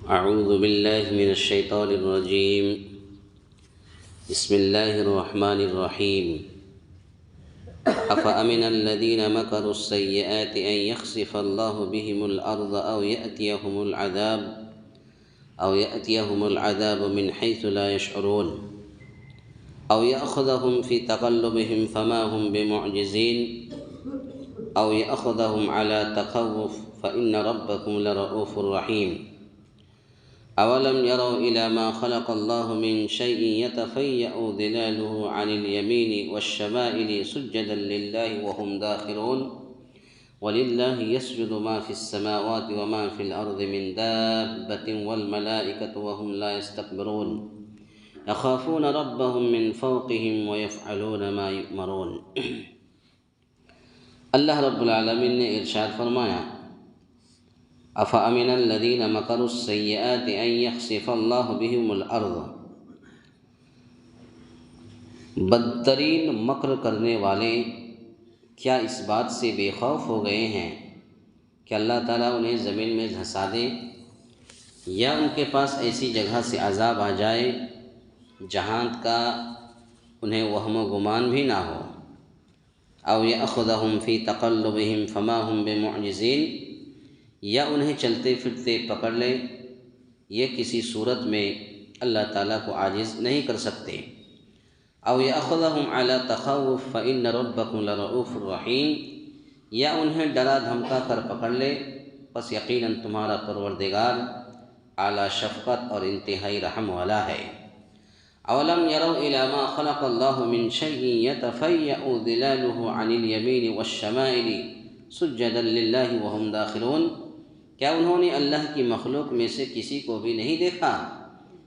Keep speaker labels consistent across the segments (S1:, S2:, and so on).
S1: أعوذ بالله من الشيطان الرجيم. بسم الله الرحمن الرحيم. أفأمن الذين مكروا السيئات أن يخسف الله بهم الأرض أو يأتيهم العذاب من حيث لا يشعرون أو يأخذهم في تقلبهم فما هم بمعجزين أو يأخذهم على تخوف فإن ربكم لرؤوف رحيم. أولم يروا إلى ما خلق الله من شيء يتفيأ ظلاله عن اليمين والشمائل سجدا لله وهم داخرون ولله يسجد ما في السماوات وما في الأرض من دابة والملائكة وهم لا يستكبرون يخافون ربهم من فوقهم ويفعلون ما يؤمرون. اللہ رب العالمین نے ارشاد فرمایا افامن الذین مکروا السیئات ان یخسف اللہ بہم الارض، بدترین مکر کرنے والے کیا اس بات سے بے خوف ہو گئے ہیں کہ اللہ تعالیٰ انہیں زمین میں دھسا دے یا ان کے پاس ایسی جگہ سے عذاب آ جائے جہاں کا انہیں وہم و گمان بھی نہ ہو. او یأخذہم فی تقلبہم فما ہم بمعجزین، یا انہیں چلتے پھرتے پکڑ لے، یہ کسی صورت میں اللہ تعالیٰ کو عاجز نہیں کر سکتے. او یأخذہم علی تخوف فإن ربکم لرؤوف رحیم، یا انہیں ڈرا دھمکا کر پکڑ لے، پس یقیناً تمہارا پروردگار اعلیٰ شفقت اور انتہائی رحم والا ہے. اولم يروا الى ما خلق الله من شيء يتفيأ ظلاله عن اليمين والشمائل سجدا لله وهم داخرون، کیا انہوں نے اللہ کی مخلوق میں سے کسی کو بھی نہیں دیکھا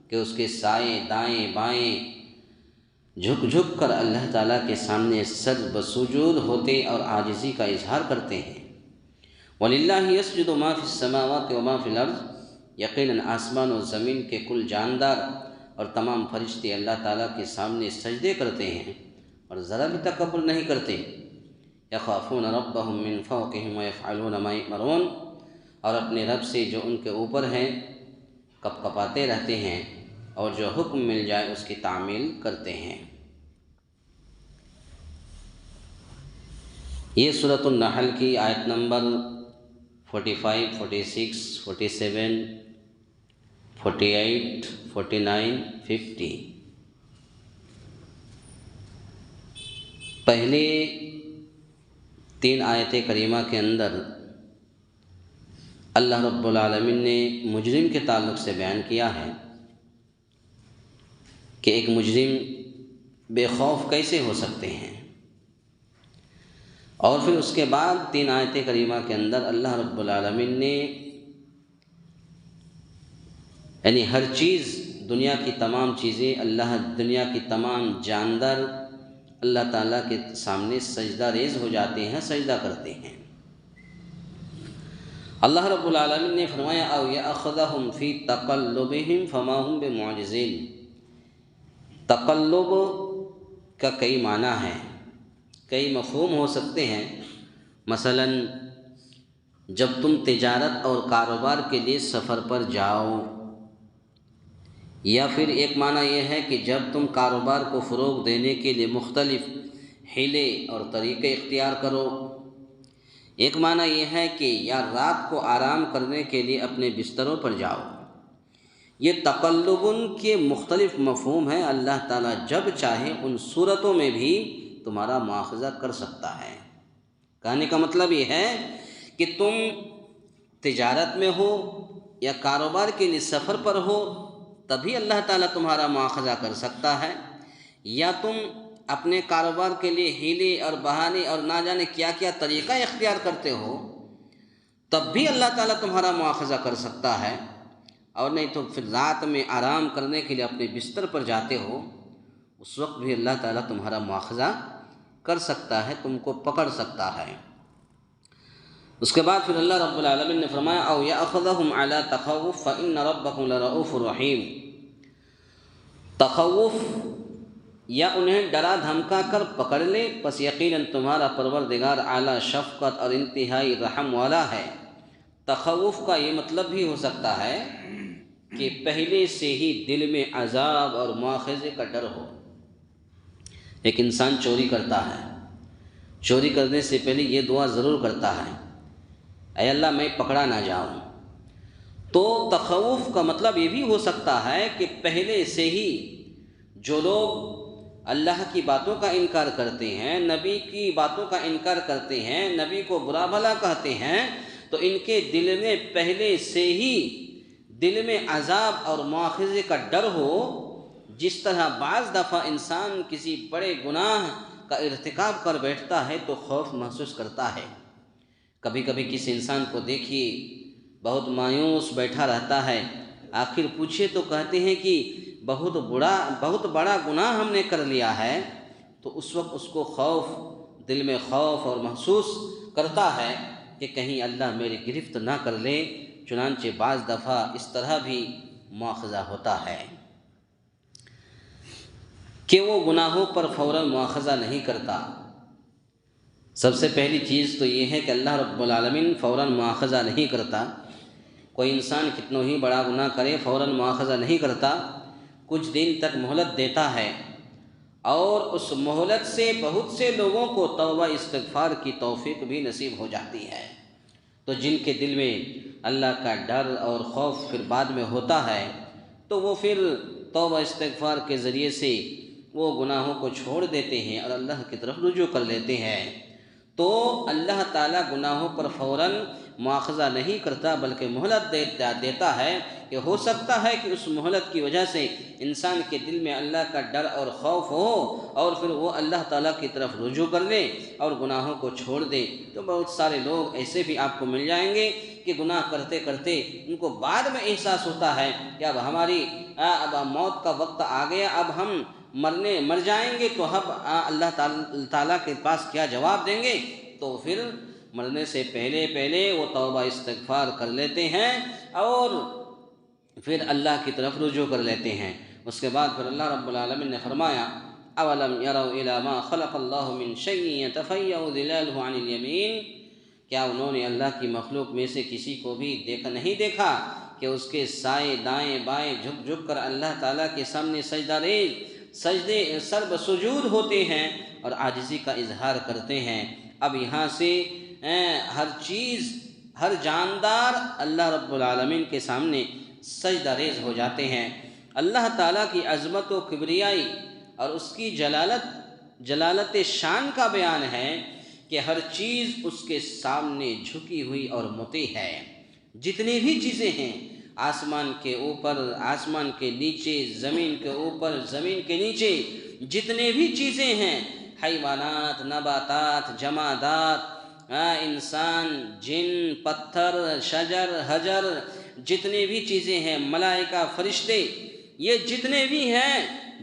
S1: کہ اس کے سائے دائیں بائیں جھک جھک کر اللہ تعالیٰ کے سامنے سجد بسجود ہوتے اور عاجزی کا اظہار کرتے ہیں. وَلِلَّهِ يَسْجُدُ مَا فِي السَّمَاوَاتِ وَمَا فِي الْأَرْضِ، یقیناً آسمان و زمین کے کل جاندار اور تمام فرشتے اللہ تعالیٰ کے سامنے سجدے کرتے ہیں اور ذرا بھی تکبر نہیں کرتے. یخافون ربہم من فوقہم ویفعلون ما یؤمرون، اور اپنے رب سے جو ان کے اوپر ہیں کپ کپاتے رہتے ہیں اور جو حکم مل جائے اس کی تعمیل کرتے ہیں. یہ سورۃ النحل کی آیت نمبر 45، 46، 47، 48، 49، 50. پہلے 3 آیت کریمہ کے اندر اللہ رب العالمین نے مجرم کے تعلق سے بیان کیا ہے کہ ایک مجرم بے خوف کیسے ہو سکتے ہیں، اور پھر اس کے بعد 3 آیت کریمہ کے اندر اللہ رب العالمین نے یعنی ہر چیز، دنیا کی تمام چیزیں، دنیا کی تمام جاندار اللہ تعالیٰ کے سامنے سجدہ ریز ہو جاتے ہیں، سجدہ کرتے ہیں. اللہ رب العالمین نے فرمایا او یأخذہم فی تقلبہم فما ہم بمعجزین. تقلب کا کئی معنی ہیں، کئی مفہوم ہو سکتے ہیں. مثلا جب تم تجارت اور کاروبار کے لیے سفر پر جاؤ، یا پھر ایک معنی یہ ہے کہ جب تم کاروبار کو فروغ دینے کے لیے مختلف حیلے اور طریقے اختیار کرو. ایک معنی یہ ہے کہ یا رات کو آرام کرنے کے لیے اپنے بستروں پر جاؤ. یہ تقلبن کے مختلف مفہوم ہیں. اللہ تعالیٰ جب چاہے ان صورتوں میں بھی تمہارا مواخذہ کر سکتا ہے. کہنے کا مطلب یہ ہے کہ تم تجارت میں ہو یا کاروبار کے لیے سفر پر ہو تبھی اللہ تعالیٰ تمہارا مواخذہ کر سکتا ہے، یا تم اپنے کاروبار کے لیے ہیلے اور بہانے اور نہ جانے کیا کیا طریقہ اختیار کرتے ہو تب بھی اللہ تعالیٰ تمہارا مواخذہ کر سکتا ہے. اور نہیں تو پھر رات میں آرام کرنے کے لیے اپنے بستر پر جاتے ہو، اس وقت بھی اللہ تعالیٰ تمہارا مواخذہ کر سکتا ہے، تم کو پکڑ سکتا ہے. اس کے بعد پھر اللہ رب العالمین نے فرمایا او یأخذہم علی تخوف فإن ربکم لرؤوف رحیم. تخوف یا انہیں ڈرا دھمکا کر پکڑ لے، پس یقیناً تمہارا پروردگار اعلیٰ شفقت اور انتہائی رحم والا ہے. تخوف کا یہ مطلب بھی ہو سکتا ہے کہ پہلے سے ہی دل میں عذاب اور مواخذے کا ڈر ہو۔ ایک انسان چوری کرتا ہے، چوری کرنے سے پہلے یہ دعا ضرور کرتا ہے، اے اللہ میں پکڑا نہ جاؤں۔ تو تخوف کا مطلب یہ بھی ہو سکتا ہے کہ پہلے سے ہی جو لوگ اللہ کی باتوں کا انکار کرتے ہیں، نبی کی باتوں کا انکار کرتے ہیں، نبی کو برا بھلا کہتے ہیں، تو ان کے دل میں پہلے سے ہی دل میں عذاب اور مواخذے کا ڈر ہو۔ جس طرح بعض دفعہ انسان کسی بڑے گناہ کا ارتکاب کر بیٹھتا ہے تو خوف محسوس کرتا ہے۔ کبھی کبھی کسی انسان کو دیکھیے بہت مایوس بیٹھا رہتا ہے، آخر پوچھے تو کہتے ہیں کہ بہت بڑا گناہ ہم نے کر لیا ہے، تو اس وقت اس کو دل میں خوف اور محسوس کرتا ہے کہ کہیں اللہ میری گرفت نہ کر لے۔ چنانچہ بعض دفعہ اس طرح بھی مواخذہ ہوتا ہے کہ وہ گناہوں پر فوراً مواخذہ نہیں کرتا۔ سب سے پہلی چیز تو یہ ہے کہ اللہ رب العالمین فوراً مواخذہ نہیں کرتا۔ کوئی انسان کتنا ہی بڑا گناہ کرے فوراً مواخذہ نہیں کرتا، کچھ دن تک مہلت دیتا ہے، اور اس مہلت سے بہت سے لوگوں کو توبہ استغفار کی توفیق بھی نصیب ہو جاتی ہے۔ تو جن کے دل میں اللہ کا ڈر اور خوف پھر بعد میں ہوتا ہے تو وہ پھر توبہ استغفار کے ذریعے سے وہ گناہوں کو چھوڑ دیتے ہیں اور اللہ کی طرف رجوع کر لیتے ہیں۔ تو اللہ تعالیٰ گناہوں پر فوراً مواخذہ نہیں کرتا بلکہ مہلت دیتا ہے، کہ ہو سکتا ہے کہ اس مہلت کی وجہ سے انسان کے دل میں اللہ کا ڈر اور خوف ہو اور پھر وہ اللہ تعالیٰ کی طرف رجوع کر لے اور گناہوں کو چھوڑ دے۔ تو بہت سارے لوگ ایسے بھی آپ کو مل جائیں گے کہ گناہ کرتے کرتے ان کو بعد میں احساس ہوتا ہے کہ اب موت کا وقت آ گیا، اب ہم مر جائیں گے تو اب اللہ تعالیٰ کے پاس کیا جواب دیں گے۔ تو پھر مرنے سے پہلے وہ توبہ استغفار کر لیتے ہیں اور پھر اللہ کی طرف رجوع کر لیتے ہیں۔ اس کے بعد پھر اللہ رب العالمین نے فرمایا اولم یروا الی ما خلق اللہ من شیء یتفیأ ظلالہ عن الیمین، کیا انہوں نے اللہ کی مخلوق میں سے کسی کو بھی نہیں دیکھا کہ اس کے سائے دائیں بائیں جھک کر اللہ تعالیٰ کے سامنے سجدے سرب سجود ہوتے ہیں اور عاجزی کا اظہار کرتے ہیں۔ اب یہاں سے ہر جاندار اللہ رب العالمین کے سامنے سجدہ ریز ہو جاتے ہیں۔ اللہ تعالیٰ کی عظمت و کبریائی اور اس کی جلالت شان کا بیان ہے کہ ہر چیز اس کے سامنے جھکی ہوئی اور مطیع ہے۔ جتنی بھی چیزیں ہیں، آسمان کے اوپر، آسمان کے نیچے، زمین کے اوپر، زمین کے نیچے، جتنے بھی چیزیں ہیں، حیوانات، نباتات، جمادات، انسان، جن، پتھر، شجر، حجر، جتنے بھی چیزیں ہیں، ملائکہ، فرشتے، یہ جتنے بھی ہیں،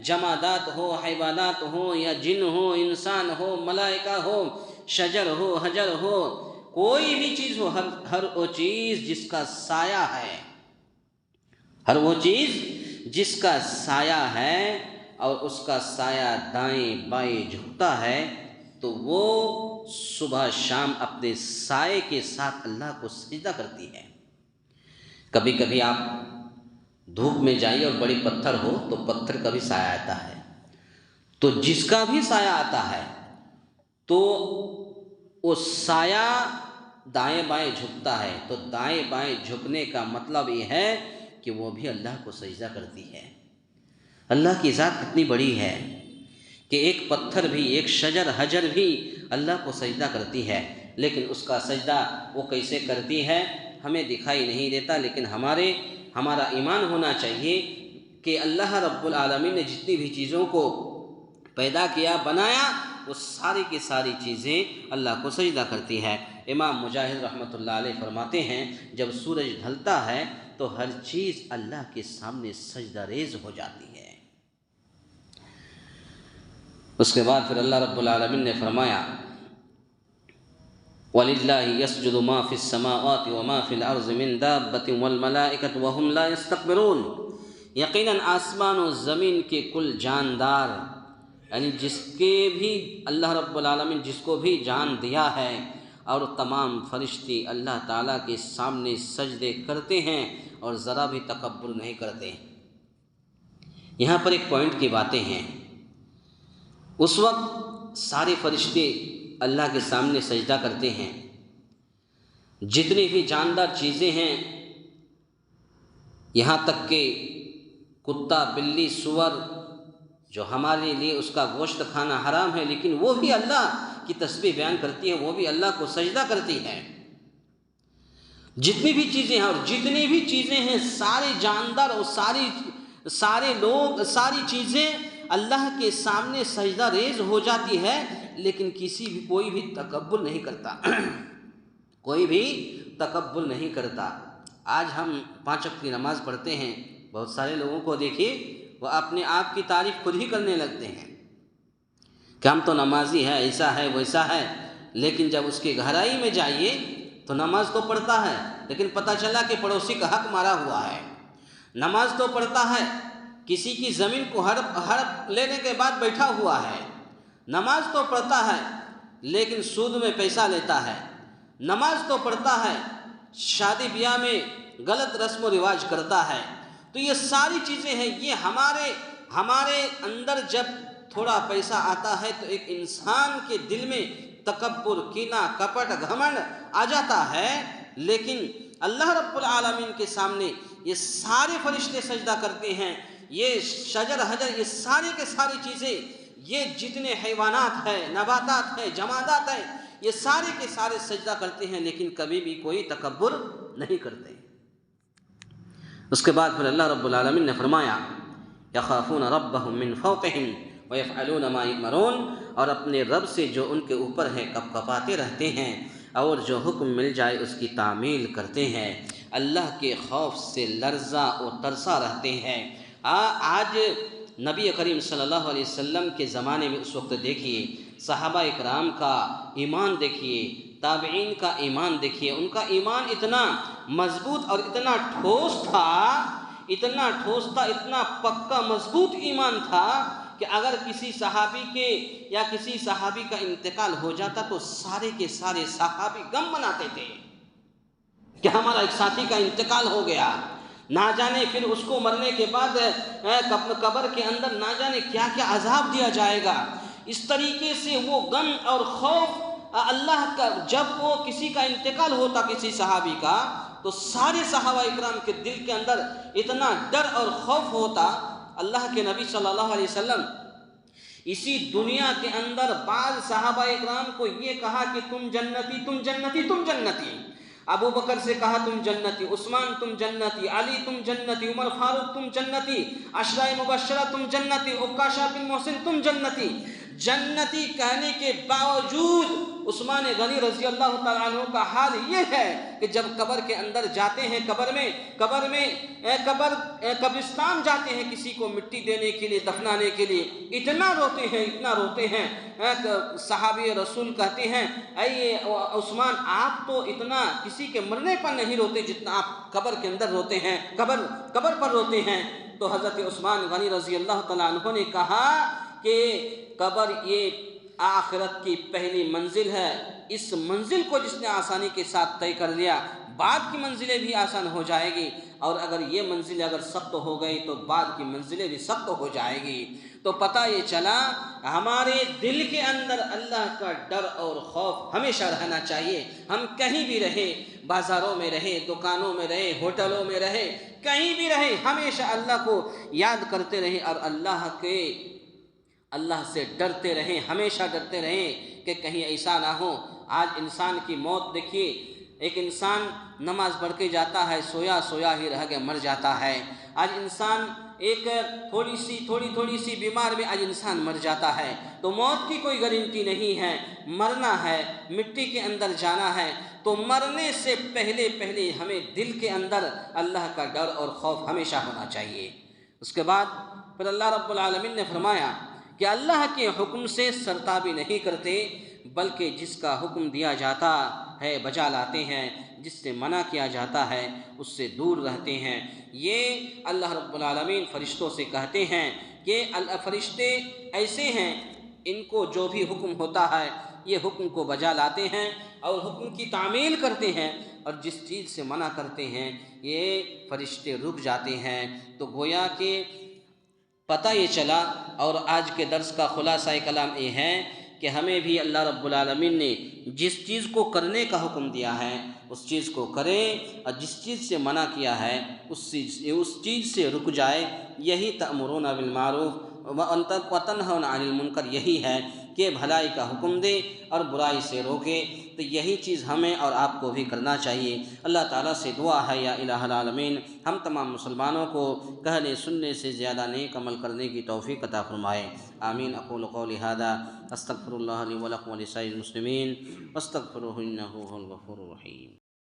S1: جمادات ہو، حیوانات ہو یا جن ہو، انسان ہو، ملائکہ ہو، شجر ہو، حجر ہو، کوئی بھی چیز ہو، ہر وہ چیز جس کا سایہ ہے، ہر وہ چیز جس کا سایہ ہے اور اس کا سایہ دائیں بائیں جھکتا ہے، تو وہ صبح شام اپنے سائے کے ساتھ اللہ کو سجدہ کرتی ہے۔ کبھی کبھی آپ دھوپ میں جائیے اور بڑی پتھر ہو تو پتھر کا بھی سایہ آتا ہے، تو جس کا بھی سایہ آتا ہے تو وہ سایہ دائیں بائیں جھکتا ہے، تو دائیں بائیں جھکنے کا مطلب یہ ہے کہ وہ بھی اللہ کو سجدہ کرتی ہے۔ اللہ کی ذات کتنی بڑی ہے کہ ایک پتھر بھی، ایک شجر، حجر بھی اللہ کو سجدہ کرتی ہے، لیکن اس کا سجدہ وہ کیسے کرتی ہے ہمیں دکھائی نہیں دیتا، لیکن ہمارا ایمان ہونا چاہیے کہ اللہ رب العالمین نے جتنی بھی چیزوں کو پیدا کیا، بنایا، وہ ساری کی ساری چیزیں اللہ کو سجدہ کرتی ہے۔ امام مجاہد رحمۃ اللہ علیہ فرماتے ہیں جب سورج ڈھلتا ہے تو ہر چیز اللہ کے سامنے سجدہ ریز ہو جاتی ہے۔ اس کے بعد پھر اللہ رب العالمین نے فرمایا وَلِلَّهِ يَسْجُدُ مَا فِي السَّمَاوَاتِ وَمَا فِي الْأَرْضِ مِن دَابَّةٍ وَالْمَلَائِكَةُ وَهُمْ لَا يَسْتَكْبِرُونَ، یقیناً آسمان و زمین کے کل جاندار، یعنی جس کے بھی اللہ رب العالمین جس کو بھی جان دیا ہے، اور تمام فرشتے اللہ تعالیٰ کے سامنے سجدے کرتے ہیں اور ذرا بھی تکبر نہیں کرتے۔ یہاں پر ایک پوائنٹ کی باتیں ہیں۔ اس وقت سارے فرشتے اللہ کے سامنے سجدہ کرتے ہیں، جتنی بھی جاندار چیزیں ہیں، یہاں تک کہ کتا، بلی، سور، جو ہمارے لیے اس کا گوشت کھانا حرام ہے، لیکن وہ بھی اللہ کی تسبیح بیان کرتی ہے، وہ بھی اللہ کو سجدہ کرتی ہے۔ جتنی بھی چیزیں ہیں اور جتنی بھی چیزیں ہیں، سارے جاندار اور سارے لوگ، ساری چیزیں اللہ کے سامنے سجدہ ریز ہو جاتی ہے، لیکن کوئی بھی تکبر نہیں کرتا، کوئی بھی تکبر نہیں کرتا۔ آج ہم 5 وقت کی نماز پڑھتے ہیں، بہت سارے لوگوں کو دیکھیے وہ اپنے آپ کی تعریف خود ہی کرنے لگتے ہیں کہ ہم تو نمازی ہے، ایسا ہے ویسا ہے، لیکن جب اس کی گہرائی میں جائیے تو نماز تو پڑھتا ہے، لیکن پتہ چلا کہ پڑوسی کا حق مارا ہوا ہے۔ نماز تو پڑھتا ہے، کسی کی زمین کو ہڑپ لینے کے بعد بیٹھا ہوا ہے۔ نماز تو پڑھتا ہے، لیکن سود میں پیسہ لیتا ہے۔ نماز تو پڑھتا ہے، شادی بیاہ میں غلط رسم و رواج کرتا ہے۔ تو یہ ساری چیزیں ہیں، یہ ہمارے اندر جب تھوڑا پیسہ آتا ہے تو ایک انسان کے دل میں تکبر، کینہ، کپٹ، گھمنڈ آ جاتا ہے، لیکن اللہ رب العالمین کے سامنے یہ سارے فرشتے سجدہ کرتے ہیں۔ یہ شجر حجر، یہ ساری کے ساری چیزیں، یہ جتنے حیوانات ہیں، نباتات ہیں، جمادات ہیں، یہ سارے کے سارے سجدہ کرتے ہیں، لیکن کبھی بھی کوئی تکبر نہیں کرتے۔ اس کے بعد پھر اللہ رب العالمین نے فرمایا یخافون ربهم من فوقهم ویفعلون ما یؤمرون، اور اپنے رب سے جو ان کے اوپر ہے کپاتے رہتے ہیں، اور جو حکم مل جائے اس کی تعمیل کرتے ہیں، اللہ کے خوف سے لرزا و ترسا رہتے ہیں۔ آج نبی کریم صلی اللہ علیہ وسلم کے زمانے میں اس وقت دیکھیے صحابہ اکرام کا ایمان دیکھیے، تابعین کا ایمان دیکھیے، ان کا ایمان اتنا مضبوط اور اتنا ٹھوس تھا، اتنا پکا مضبوط ایمان تھا کہ اگر کسی صحابی کے یا کسی صحابی کا انتقال ہو جاتا تو سارے کے سارے صحابی غم مناتے تھے کہ ہمارا ایک ساتھی کا انتقال ہو گیا، نہ جانے پھر اس کو مرنے کے بعد قبر کے اندر نہ جانے کیا کیا عذاب دیا جائے گا۔ اس طریقے سے وہ غم اور خوف اللہ کا، جب وہ کسی کا انتقال ہوتا کسی صحابی کا، تو سارے صحابہ اکرام کے دل کے اندر اتنا ڈر اور خوف ہوتا۔ اللہ کے نبی صلی اللہ علیہ وسلم اسی دنیا کے اندر بعض صحابہ اکرام کو یہ کہا کہ تم جنتی، تم جنتی، تم جنتی۔ ابو بکر سے کہا تم جنتی، عثمان تم جنتی، علی تم جنتی، عمر فاروق تم جنتی، عشرہ مبشرہ تم جنتی، عکاشہ بن محسن تم جنتی۔ جنتی کہنے کے باوجود عثمان غنی رضی اللہ تعالیٰ عنہ کا حال یہ ہے کہ جب قبر کے اندر جاتے ہیں، قبرستان جاتے ہیں کسی کو مٹی دینے کے لیے، دفنانے کے لیے، اتنا روتے ہیں۔ صحابی رسول کہتے ہیں اے عثمان، آپ تو اتنا کسی کے مرنے پر نہیں روتے جتنا آپ قبر کے اندر روتے ہیں، قبر پر روتے ہیں۔ تو حضرت عثمان غنی رضی اللہ تعالیٰ عنہ نے کہا کہ قبر یہ آخرت کی پہلی منزل ہے، اس منزل کو جس نے آسانی کے ساتھ طے کر لیا، بعد کی منزلیں بھی آسان ہو جائے گی، اور اگر یہ منزل سخت ہو گئی تو بعد کی منزلیں بھی سخت ہو جائے گی۔ تو پتہ یہ چلا ہمارے دل کے اندر اللہ کا ڈر اور خوف ہمیشہ رہنا چاہیے۔ ہم کہیں بھی رہے، بازاروں میں رہے، دکانوں میں رہے، ہوٹلوں میں رہے، کہیں بھی رہے، ہمیشہ اللہ کو یاد کرتے رہے اور اللہ سے ڈرتے رہیں، ہمیشہ ڈرتے رہیں کہ کہیں ایسا نہ ہو۔ آج انسان کی موت دیکھیے، ایک انسان نماز پڑھ کے جاتا ہے، سویا ہی رہ کے مر جاتا ہے۔ آج انسان ایک تھوڑی سی بیمار میں آج انسان مر جاتا ہے۔ تو موت کی کوئی گارنٹی نہیں ہے، مرنا ہے، مٹی کے اندر جانا ہے۔ تو مرنے سے پہلے ہمیں دل کے اندر اللہ کا ڈر اور خوف ہمیشہ ہونا چاہیے۔ اس کے بعد پھر اللہ رب العالمین نے فرمایا کہ اللہ کے حکم سے سرتابی نہیں کرتے، بلکہ جس کا حکم دیا جاتا ہے بجا لاتے ہیں، جس سے منع کیا جاتا ہے اس سے دور رہتے ہیں۔ یہ اللہ رب العالمین فرشتوں سے کہتے ہیں کہ فرشتے ایسے ہیں، ان کو جو بھی حکم ہوتا ہے یہ حکم کو بجا لاتے ہیں اور حکم کی تعمیل کرتے ہیں۔ اور جس چیز سے منع کرتے ہیں یہ فرشتے رک جاتے ہیں۔ تو گویا کہ پتہ یہ چلا، اور آج کے درس کا خلاصہ کلام یہ ہے کہ ہمیں بھی اللہ رب العالمین نے جس چیز کو کرنے کا حکم دیا ہے اس چیز کو کریں، اور جس چیز سے منع کیا ہے اس چیز سے رک جائے۔ یہی تأمرون بالمعروف وتنہون عن المنکر، یہی ہے کہ بھلائی کا حکم دے اور برائی سے روکے۔ تو یہی چیز ہمیں اور آپ کو بھی کرنا چاہیے۔ اللہ تعالیٰ سے دعا ہے یا الہ العالمین ہم تمام مسلمانوں کو کہنے سننے سے زیادہ نیک عمل کرنے کی توفیق عطا فرمائے، آمین۔ اقول قولی ھذا استغفر اللہ لی ولکم ولسائر المسلمین واستغفروہ انہ ھو الغفور الرحیم۔